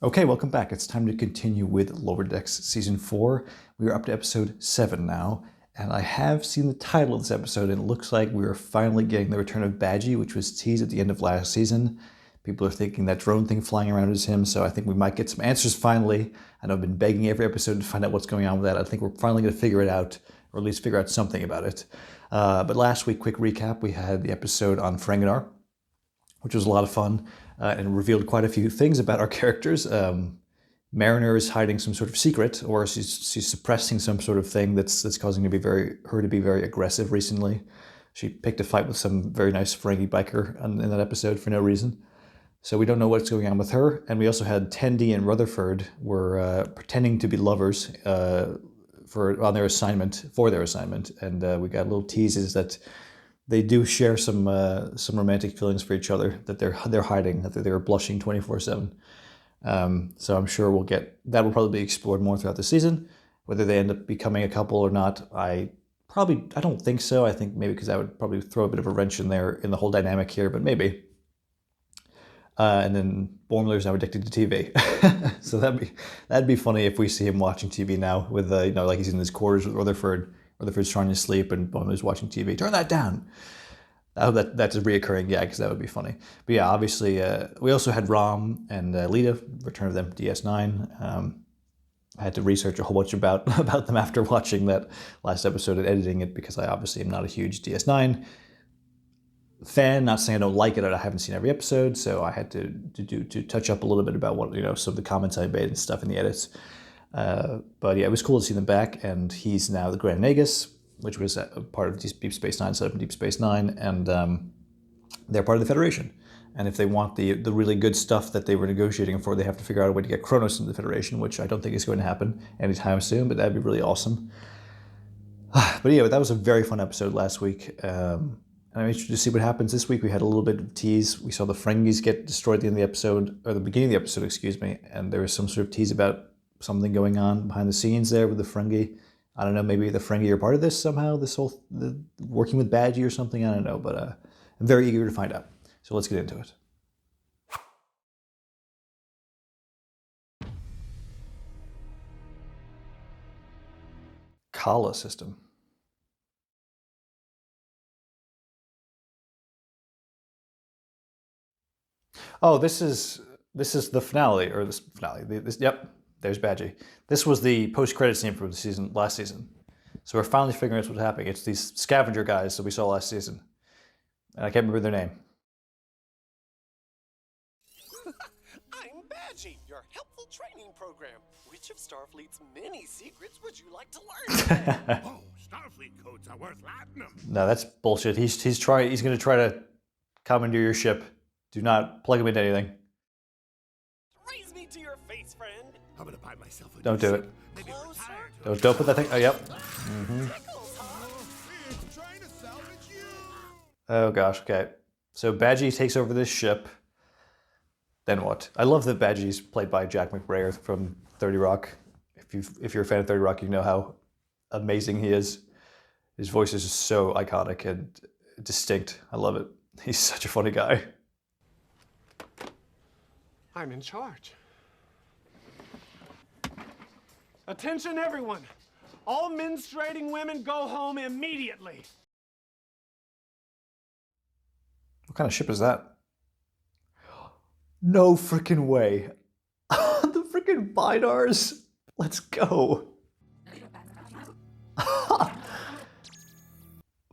Okay, welcome back. It's time to continue with Lower Decks Season 4. We are up to Episode 7 now, and I have seen the title of this episode, and it looks like we are finally getting the return of Badgey, which was teased at the end of last season. People are thinking that drone thing flying around is him, so I think we might get some answers finally. I know I've been begging every episode to find out what's going on with that. I think we're finally going to figure it out, or at least figure out something about it. But last week, quick recap, we had the episode on Ferenginar, which was a lot of fun and revealed quite a few things about our characters. Mariner is hiding some sort of secret, or she's suppressing some sort of thing that's causing her to be very aggressive recently. She picked a fight with some very nice Ferengi biker in that episode for no reason. So we don't know what's going on with her. And we also had Tendi and Rutherford were pretending to be lovers for their assignment. And we got little teases that they do share some romantic feelings for each other that they're hiding, that they're blushing 24/7. So I'm sure that will probably be explored more throughout the season. Whether they end up becoming a couple or not, I don't think so. I think maybe because that would probably throw a bit of a wrench in the whole dynamic here, but maybe. And then Boimler's now addicted to TV, so that'd be funny if we see him watching TV now with like he's in his quarters with Rutherford. Rutherford's trying to sleep and Boimler's watching TV. Turn that down. I hope that's a reoccurring gag because that would be funny. But yeah, obviously we also had Rom and Lita, return of them DS9. I had to research a whole bunch about them after watching that last episode and editing it because I obviously am not a huge DS9 fan. Not saying I don't like it, I haven't seen every episode, so I had to touch up a little bit about what some of the comments I made and stuff in the edits. But yeah, it was cool to see them back, and he's now the Grand Nagus, which was a part of Deep Space Nine, set up in Deep Space Nine, and they're part of the Federation. And if they want the really good stuff that they were negotiating for, they have to figure out a way to get Kronos into the Federation, which I don't think is going to happen anytime soon, but that'd be really awesome. But yeah, that was a very fun episode last week. And I'm interested to see what happens this week. We had a little bit of tease. We saw the Ferengis get destroyed at the end of the episode, or the beginning of the episode, excuse me, and there was some sort of tease about something going on behind the scenes there with the Ferengi. I don't know, maybe the Ferengi are part of this somehow, working with Badgey or something, I don't know, but I'm very eager to find out. So let's get into it. Kala system. Oh, this is the finale, or this finale. Yep, there's Badgey. This was the post-credit scene from the last season. So we're finally figuring out what's happening. It's these scavenger guys that we saw last season. And I can't remember their name. I'm Badgey, your helpful training program. Which of Starfleet's many secrets would you like to learn? Oh, Starfleet codes are worth platinum. No, that's bullshit. He's going to try to commandeer your ship. Do not plug him into anything. Raise me to your face, friend. I'm gonna buy myself a Don't do it. Closer. Don't put that thing. Oh, yep. Mm-hmm. Oh gosh. Okay. So Badgey takes over this ship. Then what? I love that Badgey's played by Jack McBrayer from 30 Rock. If you're a fan of 30 Rock, you know how amazing he is. His voice is just so iconic and distinct. I love it. He's such a funny guy. I'm in charge. Attention, everyone. All menstruating women go home immediately. What kind of ship is that? No freaking way. The freaking Bidars. Let's go.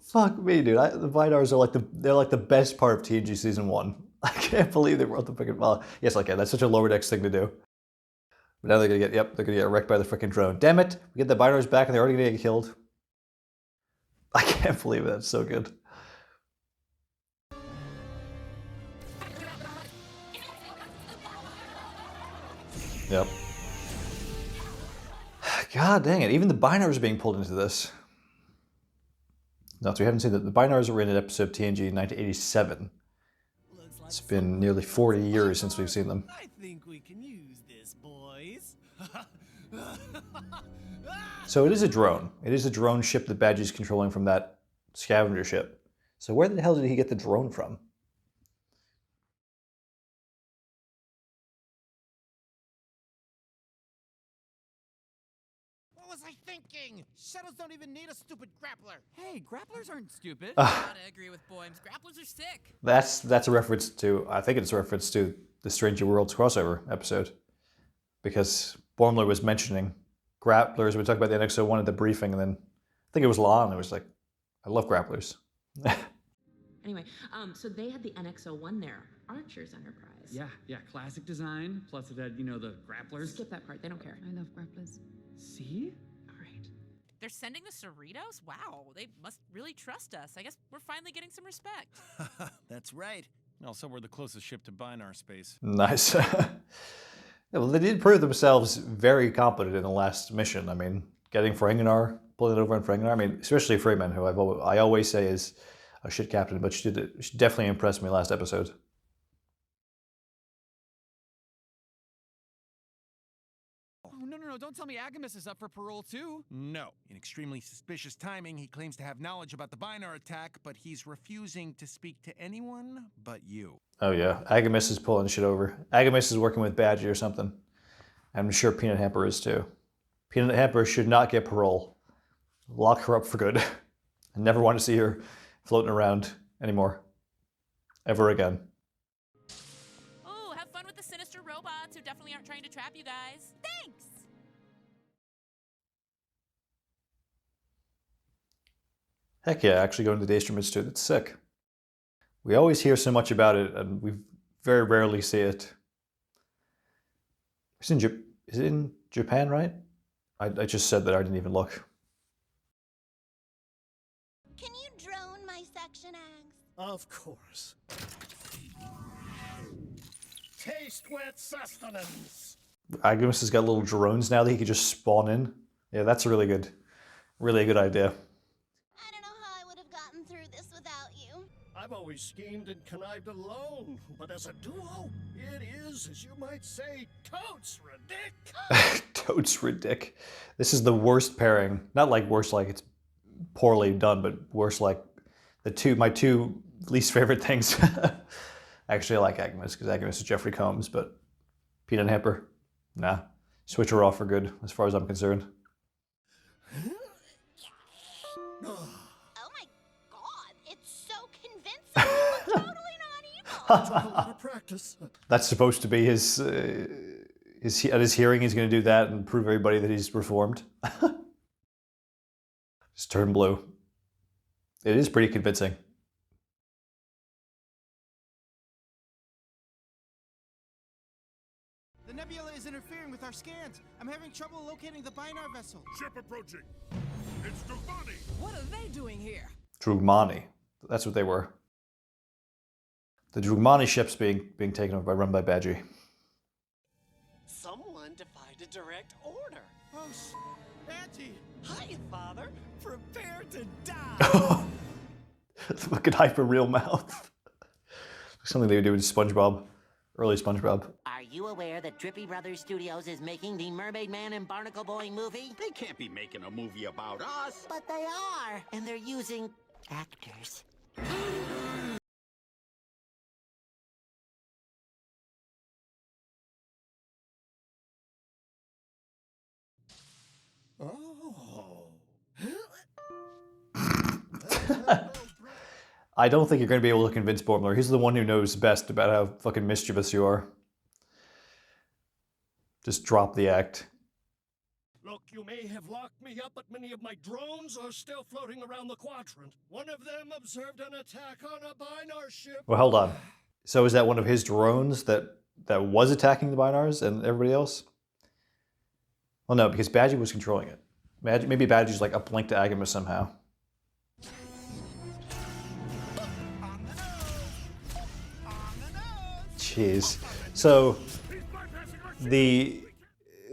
Fuck me, dude. The Vidars are they're like the best part of TNG season 1. I can't believe they wrote the freaking. Well, yes, I can. That's such a Lower Decks thing to do. But now they're gonna get wrecked by the freaking drone. Damn it! We get the Vidars back and they're already gonna get killed. I can't believe it. That's so good. Yep. God dang it! Even the Binars are being pulled into this. No, so we haven't seen that. The Binars were in an episode of TNG in 1987. It's been nearly 40 years since we've seen them. I think we can use this, boys. So it is a drone. It is a drone ship that Badgey's controlling from that scavenger ship. So where the hell did he get the drone from? thinking? Shuttles don't even need a stupid grappler. Hey, grapplers aren't stupid. Gotta agree with Boymes. Grapplers are sick. That's a reference to, I think it's a reference to the Stranger Worlds crossover episode. Because Boimler was mentioning grapplers. We talked about the NX-01 at the briefing, and then I think it was Lon. It was like, I love grapplers. Anyway, so they had the NX-01 there, Archer's Enterprise. Yeah, classic design. Plus it had, you know, the grapplers. Skip that part, they don't care. I love grapplers. See? All right. They're sending the Cerritos? Wow, they must really trust us. I guess we're finally getting some respect. That's right. Also, we're the closest ship to Binar space. Nice. Yeah, well, they did prove themselves very competent in the last mission. I mean, getting Ferenginar, pulling it over on Ferenginar. I mean, especially Freeman, who I always say is a shit captain, but she definitely impressed me last episode. Oh, no, don't tell me Agmus is up for parole too. No. In extremely suspicious timing, he claims to have knowledge about the Binar attack, but he's refusing to speak to anyone but you. Oh yeah, Agmus is pulling shit over. Agmus is working with Badgey or something. I'm sure Peanut Hamper is too. Peanut Hamper should not get parole. Lock her up for good. I never want to see her floating around anymore. Ever again. Oh, have fun with the sinister robots who definitely aren't trying to trap you guys. Thanks! Heck yeah, actually going to the Daystrom Institute. That's sick. We always hear so much about it, and we very rarely see it. Is it in Japan, right? I just said that, I didn't even look. Can you drone my section, Ags? Of course. Taste wet sustenance. Agmus has got little drones now that he can just spawn in. Yeah, that's a really good idea. I don't know how I would have gotten through this without you. I've always schemed and connived alone, but as a duo, it is, as you might say, totes ridiculous. Totes ridic. This is the worst pairing. Not like worst like it's poorly done, but worse like my two least favorite things. Actually, I like Agmus because Agmus is Jeffrey Combs, but Peanut Hamper, nah. Switch her off for good, as far as I'm concerned. Oh my god, it's so convincing. You look totally not evil. Took a lot of practice. That's supposed to be his at his hearing. He's going to do that and prove everybody that he's reformed. Just turn blue. It is pretty convincing. The nebula is interfering with our scans. I'm having trouble locating the Binar vessel. Ship approaching. It's Duvani. What are they doing here? Drugmani. That's what they were. The Drugmani ship's being taken over run by Badgey. Someone defied a direct order. Oh, Badgy! Hi, Father. Prepare to die. Fucking hyper real mouth. Something they would do with SpongeBob. Early SpongeBob. Are you aware that Drippy Brothers Studios is making the Mermaid Man and Barnacle Boy movie? They can't be making a movie about us. But they are, and they're using actors. Oh. I don't think you're going to be able to convince Boimler. He's the one who knows best about how fucking mischievous you are. Just drop the act. Look, you may have locked me up, but many of my drones are still floating around the quadrant. One of them observed an attack on a Binar ship. Well, hold on. So is that one of his drones that was attacking the Binars and everybody else? Well, no, because Badgey was controlling it. Maybe Badgey's like uplinked to Agmus somehow. Jeez. So the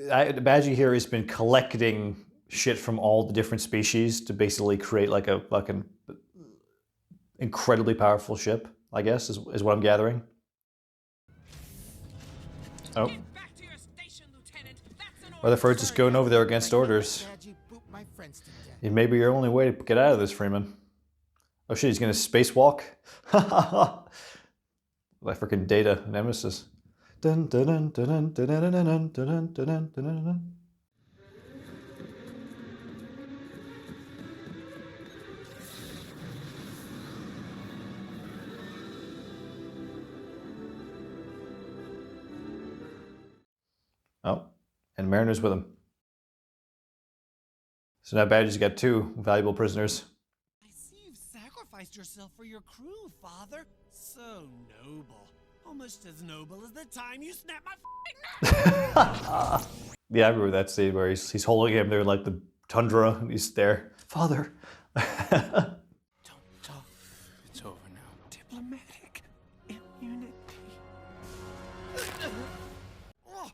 Badgey here has been collecting shit from all the different species to basically create like a fucking incredibly powerful ship, I guess, is what I'm gathering. Oh. Rutherford's just going over there against orders. It may be your only way to get out of this, Freeman. Oh shit, he's gonna spacewalk? Like freaking Data Nemesis. Dun, dun, dun, dun, dun, dun, dun, dun, dun, dun, dun, dun, dun, dun. And Mariner's with him. So now Badger's got 2 valuable prisoners. I see you've sacrificed yourself for your crew, Father. So noble. Almost as noble as the time you snapped my f***ing neck! Yeah, I remember that scene where he's holding him there like the tundra, and he's there. Father. Don't talk. It's over now. Diplomatic immunity. Oh,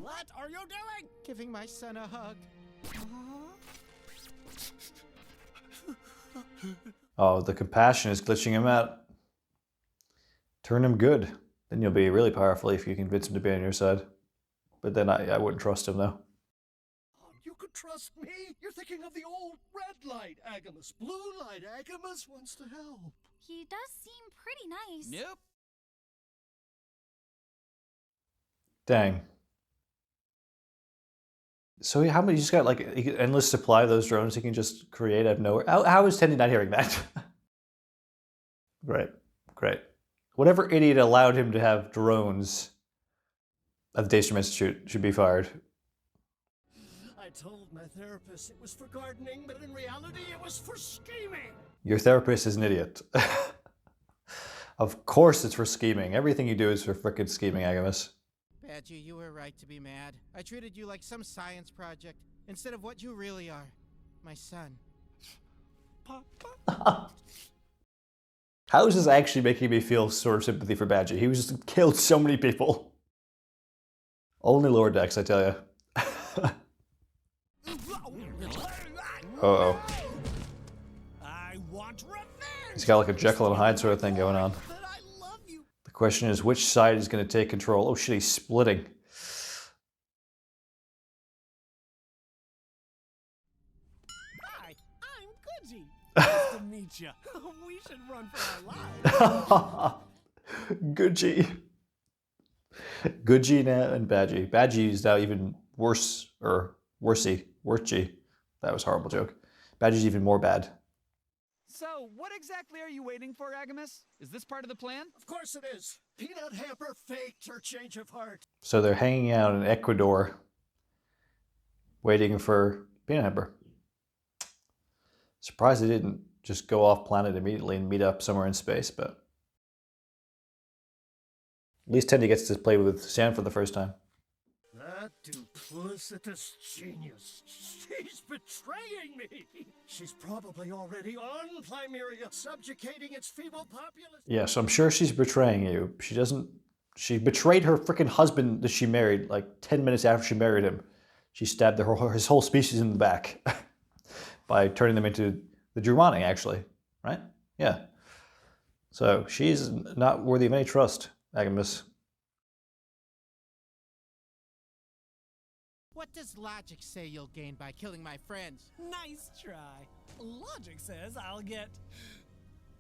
what are you doing? Giving my son a hug. Oh, the compassion is glitching him out. Turn him good. Then you'll be really powerful if you convince him to be on your side. But then I wouldn't trust him, though. Oh, you could trust me. You're thinking of the old red light Agmus. Blue light Agmus wants to help. He does seem pretty nice. Nope. Dang. So how many? He's got like an endless supply of those drones he can just create out of nowhere. How is Tendy not hearing that? Great. Whatever idiot allowed him to have drones at the Daystrom Institute should be fired. I told my therapist it was for gardening, but in reality it was for scheming. Your therapist is an idiot. Of course it's for scheming. Everything you do is for frickin' scheming, Agmus. Badgy, you were right to be mad. I treated you like some science project instead of what you really are. My son. Papa. How is this actually making me feel sort of sympathy for Badgey? He was just killed so many people. Only lower decks, I tell you. Uh-oh. I want revenge. He's got like a Jekyll and Hyde sort of thing going on. The question is, which side is going to take control? Oh shit, he's splitting. Hi, I'm Goodgy. Nice to meet you. We should run for our lives. Goodgy. Goodgy now and Badgey. Badgey is now even worse, or worsey. That was a horrible joke. Badgey's even more bad. So, what exactly are you waiting for, Agmus? Is this part of the plan? Of course it is. Peanut Hamper faked her change of heart. So they're hanging out in Ecuador, waiting for Peanut Hamper. Surprised they didn't just go off planet immediately and meet up somewhere in space, but at least Tendy gets to play with Sam for the first time. That duplicitous genius. She's betraying me. She's probably already on Plumeria, subjugating its feeble populace. Yeah, so I'm sure she's betraying you. She betrayed her freaking husband that she married like 10 minutes after she married him. She stabbed his whole species in the back by turning them into the Drumani, actually, right? Yeah. So she's not worthy of any trust, Agmus. What does logic say you'll gain by killing my friends? Nice try. Logic says I'll get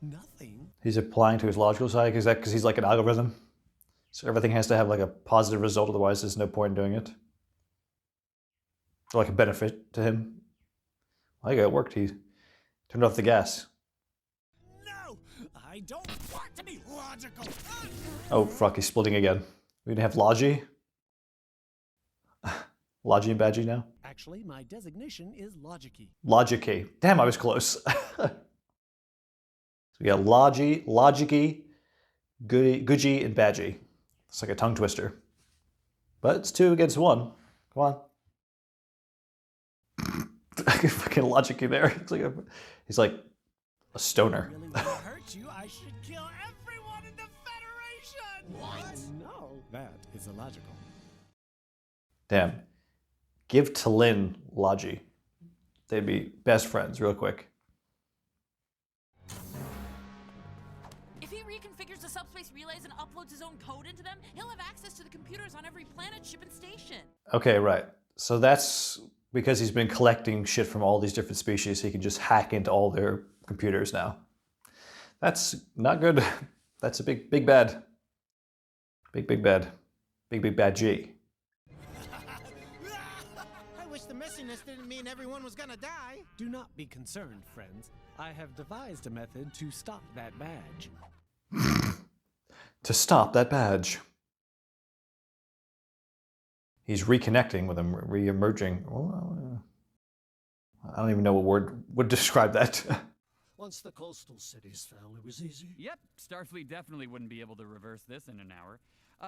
nothing. He's applying to his logical side because he's like an algorithm. So everything has to have like a positive result, otherwise there's no point in doing it. Or like a benefit to him. Well, it worked. He turned off the gas. No, I don't want to be logical. Oh fuck, he's splitting again. We didn't have Logi? Logi and Badgey now? Actually, my designation is Logicy. Logicy. Damn, I was close. So we got Logicy, Goodgy, and Badgey. It's like a tongue twister. But it's 2 against 1. Come on. I can fucking Logicy there. He's like a stoner. Really want to hurt you, I should kill everyone in the Federation! What? No, that is illogical. Damn. Give Talin Logi. They'd be best friends real quick. If he reconfigures the subspace relays and uploads his own code into them, he'll have access to the computers on every planet, ship, and station. Okay, right. So that's because he's been collecting shit from all these different species. He can just hack into all their computers now. That's not good. That's a big bad. Big bad. Big bad G. I wish the messiness didn't mean everyone was gonna die. Do not be concerned, friends. I have devised a method to stop that badge. To stop that badge. He's reconnecting with him, re-emerging. Well, I don't even know what word would describe that. Once the coastal cities fell, it was easy. Yep, Starfleet definitely wouldn't be able to reverse this in an hour.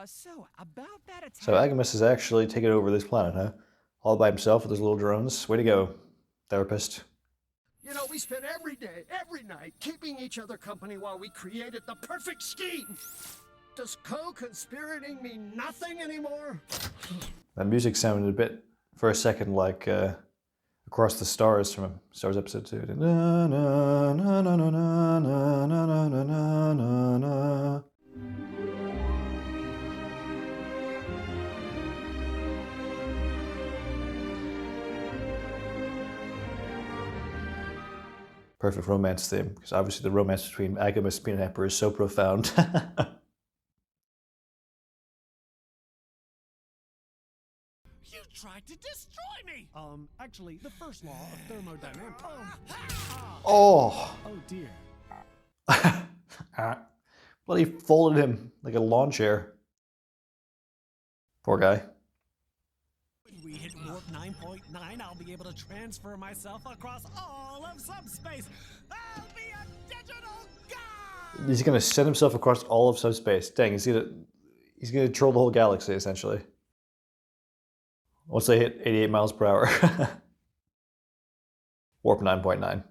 So, about that attack... So Agmus is actually taking over this planet, huh? All by himself with his little drones. Way to go, therapist. You know, we spent every day, every night, keeping each other company while we created the perfect scheme. Does co-conspirating mean nothing anymore? That music sounded a bit, for a second, like Across the Stars from Stars Episode 2. Na, na, na, na, na, na, na, na, na, na, na. Perfect romance theme, because obviously the romance between Agmus and Hamper is so profound. You tried to destroy me! Actually, the first law of thermodynamics. Oh! Oh dear. Bloody folded him like a lawn chair. Poor guy. When we hit warp 9.9, I'll be able to transfer myself across all of subspace. I'll be a digital god! He's gonna send himself across all of subspace. Dang, he's gonna control the whole galaxy, essentially. Once they hit 88 miles per hour. Warp 9.9.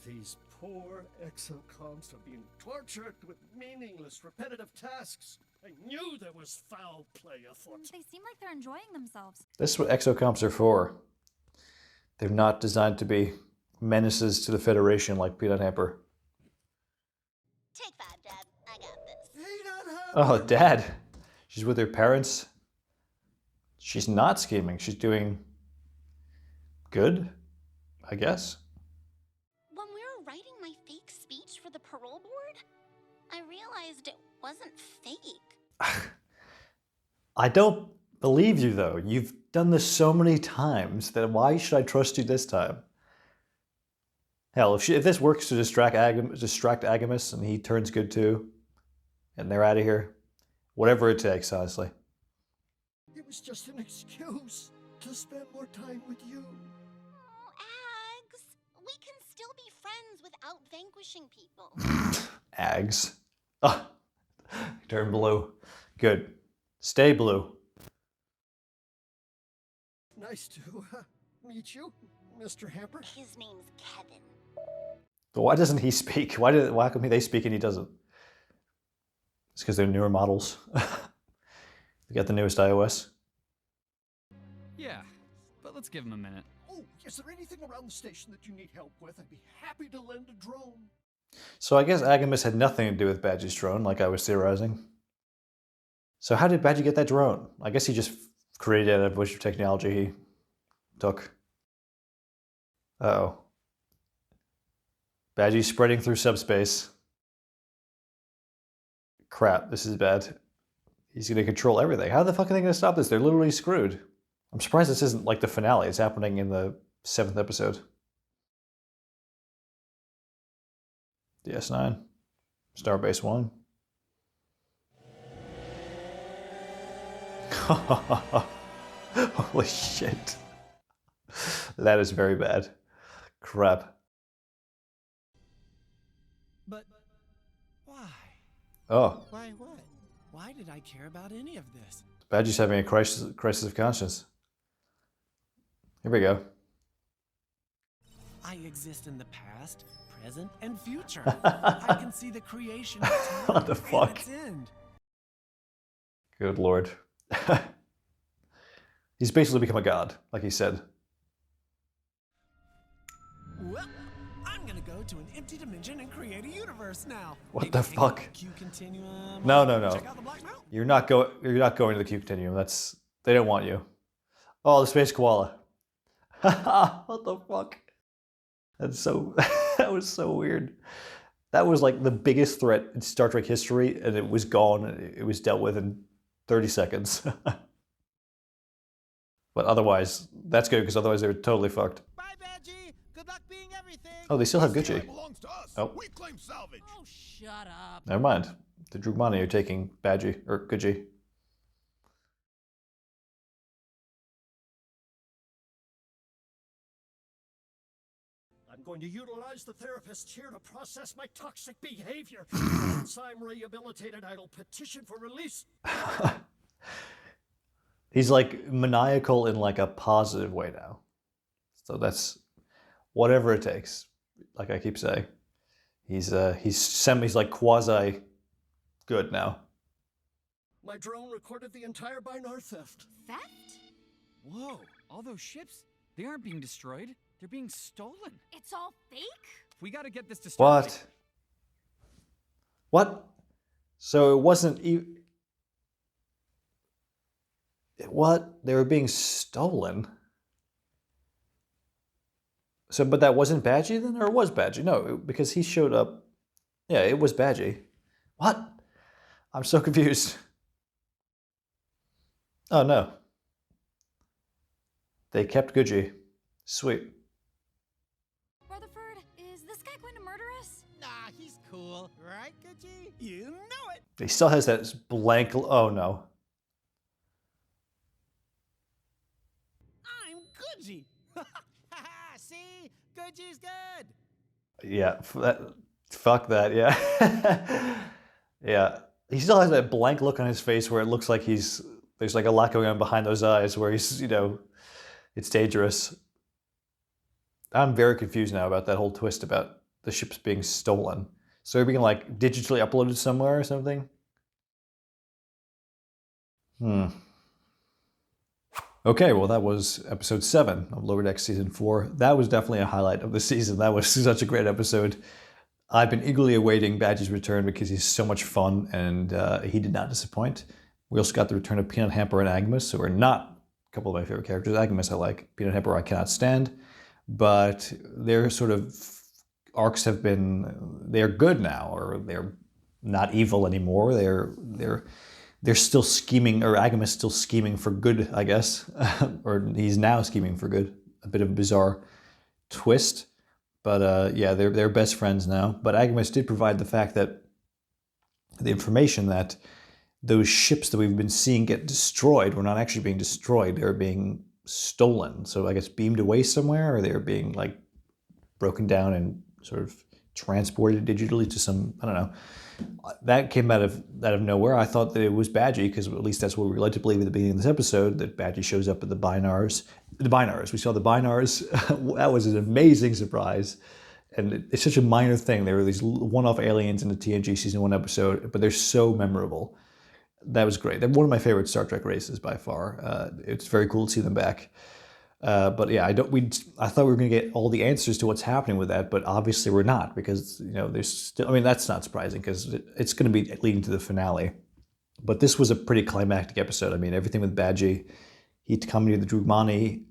These poor exocomps are being tortured with meaningless, repetitive tasks. I knew there was foul play afoot. They seem like they're enjoying themselves. This is what exocomps are for. They're not designed to be menaces to the Federation like Peanut Hamper. Take 5, Dad. I got this. Oh, Dad. She's with her parents. She's not scheming. She's doing good, I guess. When we were writing my fake speech for the parole board, I realized it wasn't fake. I don't believe you, though. You've done this so many times that why should I trust you this time? Hell, if this works to distract Agmus and he turns good too, and they're out of here, whatever it takes, honestly. It was just an excuse to spend more time with you. Oh, Ags. We can still be friends without vanquishing people. Ags. Oh, turn blue. Good. Stay blue. Nice to meet you, Mr. Hamper. His name's Kevin. But why doesn't he speak? Why come they speak and he doesn't? It's because they're newer models. They got the newest iOS. Yeah, but let's give him a minute. Oh, is there anything around the station that you need help with? I'd be happy to lend a drone. So I guess Agmus had nothing to do with Badgey's drone, like I was theorizing. So how did Badgey get that drone? I guess he just created it out of a bunch of technology he took. Uh-oh. Badgey's spreading through subspace. Crap, this is bad. He's going to control everything. How the fuck are they going to stop this? They're literally screwed. I'm surprised this isn't like the finale. It's happening in the 7th episode. DS9. Starbase 1. Holy shit. That is very bad. Crap. But why? Oh. Why what? Why did I care about any of this? Badgey's having a crisis of conscience. Here we go. I exist in the past, present, and future. I can see the creation of time What the fuck? and its end. Good lord. He's basically become a god, like he said. Well, I'm gonna go to an empty dimension and create a universe now. What Maybe the take out fuck? the Q continuum. No, no, no. Check out the Black Mountain. You're not going to the Q Continuum. They don't want you. Oh, the space koala. What the fuck? That's so that was so weird. That was like the biggest threat in Star Trek history, and it was gone. It was dealt with in 30 seconds. But otherwise, that's good, because otherwise they were totally fucked. Bye, Badgey. Good luck being everything. Oh, they still have GOODGY. Belongs to us. Oh. We claim salvage. Oh, shut up. Never mind. the Drugmani are taking Badgy, or GOODGY. I'm going to utilize the therapists here to process my toxic behavior. Once I'm rehabilitated, I'll petition for release. He's like maniacal in like a positive way now. So that's whatever it takes. Like I keep saying, he's like quasi good now. My drone recorded the entire Binar theft. Theft? Whoa, all those ships, they aren't being destroyed. They're being stolen. It's all fake? We gotta get this to Starfleet. What? What? So it wasn't even... What? They were being stolen? So, but that wasn't Badgy then? Or it was Badgy? No, because he showed up. Yeah, it was Badgy. What? I'm so confused. Oh, no. They kept GOODGY. Sweet. Rutherford, is this guy going to murder us? Nah, he's cool, right, GOODGY? You know it. He still has that blank... Oh, no. I'm GOODGY. See? GOODGY's good. Yeah, fuck that, yeah. Yeah. He still has that blank look on his face where it looks like there's like a lot going on behind those eyes where he's, it's dangerous. I'm very confused now about that whole twist about the ships being stolen. So they're being like digitally uploaded somewhere or something? Okay, well that was episode 7 of Lower Decks Season 4. That was definitely a highlight of the season. That was such a great episode. I've been eagerly awaiting Badgy's return because he's so much fun and he did not disappoint. We also got the return of Peanut, Hamper, and Agmus, who are not a couple of my favorite characters. Agmus I like, Peanut, Hamper I cannot stand, but their sort of arcs have been, they're good now, or they're not evil anymore. They're still scheming, or Agmus still scheming for good, I guess. Or he's now scheming for good. A bit of a bizarre twist. But yeah, they're best friends now. But Agmus did provide the fact that the information that those ships that we've been seeing get destroyed were not actually being destroyed. They were being stolen. So I guess beamed away somewhere, or they were being like broken down and sort of transported digitally to some, I don't know. That came out of nowhere. I thought that it was Badgy, because at least that's what we were led to believe at the beginning of this episode, that Badgy shows up at the Binars. The Binars. We saw the Binars. That was an amazing surprise. And it's such a minor thing. There were these one-off aliens in the TNG Season 1 episode, but they're so memorable. That was great. They're one of my favorite Star Trek races by far. It's very cool to see them back. But yeah, I thought we were going to get all the answers to what's happening with that, but obviously we're not, because there's still. I mean, that's not surprising because it's going to be leading to the finale. But this was a pretty climactic episode. I mean, everything with Badgy, he'd come near the Drugmani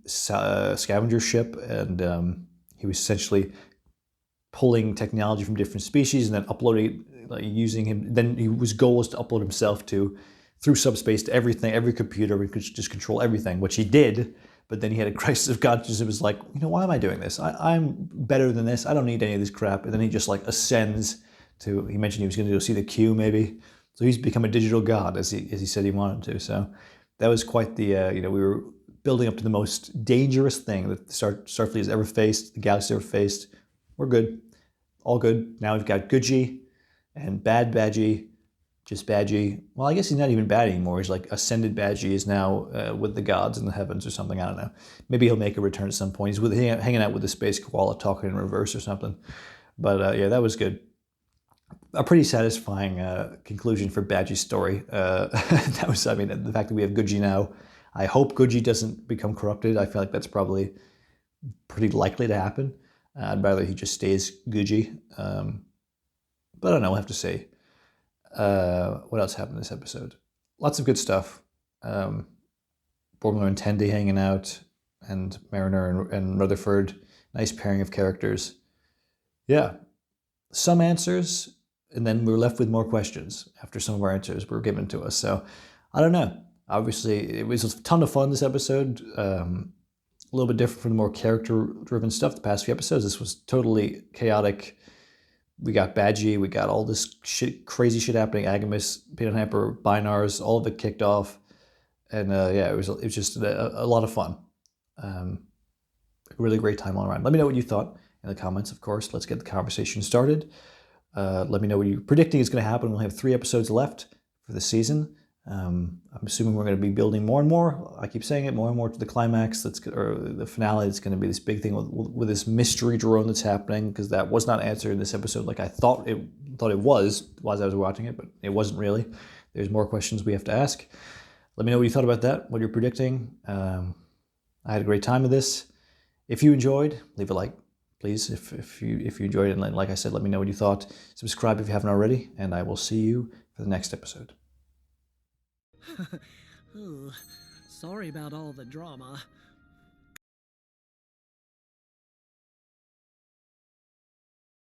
scavenger ship, and he was essentially pulling technology from different species and then uploading, using him. Then his goal was to upload himself through Subspace to everything, every computer. We could just control everything, which he did. But then he had a crisis of conscience. It was like, why am I doing this? I'm better than this. I don't need any of this crap. And then he just like ascends to, he mentioned he was going to go see the Q maybe. So he's become a digital god, as he said he wanted to. So that was quite the, we were building up to the most dangerous thing that Starfleet has ever faced, the galaxy ever faced. We're good. All good. Now we've got GOODGY and Bad Badgy. Just Badgy. Well, I guess he's not even bad anymore. He's like ascended Badgy is now with the gods in the heavens or something. I don't know. Maybe he'll make a return at some point. He's hanging out with the space koala talking in reverse or something. But yeah, that was good. A pretty satisfying conclusion for Badgy's story. That was, I mean, the fact that we have GOODGY now. I hope GOODGY doesn't become corrupted. I feel like that's probably pretty likely to happen. I'd rather he just stays GOODGY. But I don't know. We'll have to see. What else happened in this episode? Lots of good stuff. Bormler and Tendi hanging out, and Mariner and Rutherford. Nice pairing of characters. Yeah. Some answers, and then we were left with more questions after some of our answers were given to us. So, I don't know. Obviously, it was a ton of fun this episode. A little bit different from the more character-driven stuff the past few episodes. This was totally chaotic, we got Badgey, we got all this shit, crazy shit happening. Agmus, Peanut Hamper, Binars, all of it kicked off, and yeah, it was just a lot of fun. A really great time all around. Let me know what you thought in the comments, of course. Let's get the conversation started. Let me know what you're predicting is going to happen. We'll have 3 episodes left for the season. I'm assuming we're going to be building more and more. I keep saying it, more and more to the climax. Or the finale. It's going to be this big thing with this mystery drone that's happening, because that was not answered in this episode like I thought it was as I was watching it, but it wasn't really. There's more questions we have to ask. Let me know what you thought about that, what you're predicting. I had a great time with this. If you enjoyed, leave a like, please. If you enjoyed it, and like I said, let me know what you thought. Subscribe if you haven't already, and I will see you for the next episode. Sorry about all the drama.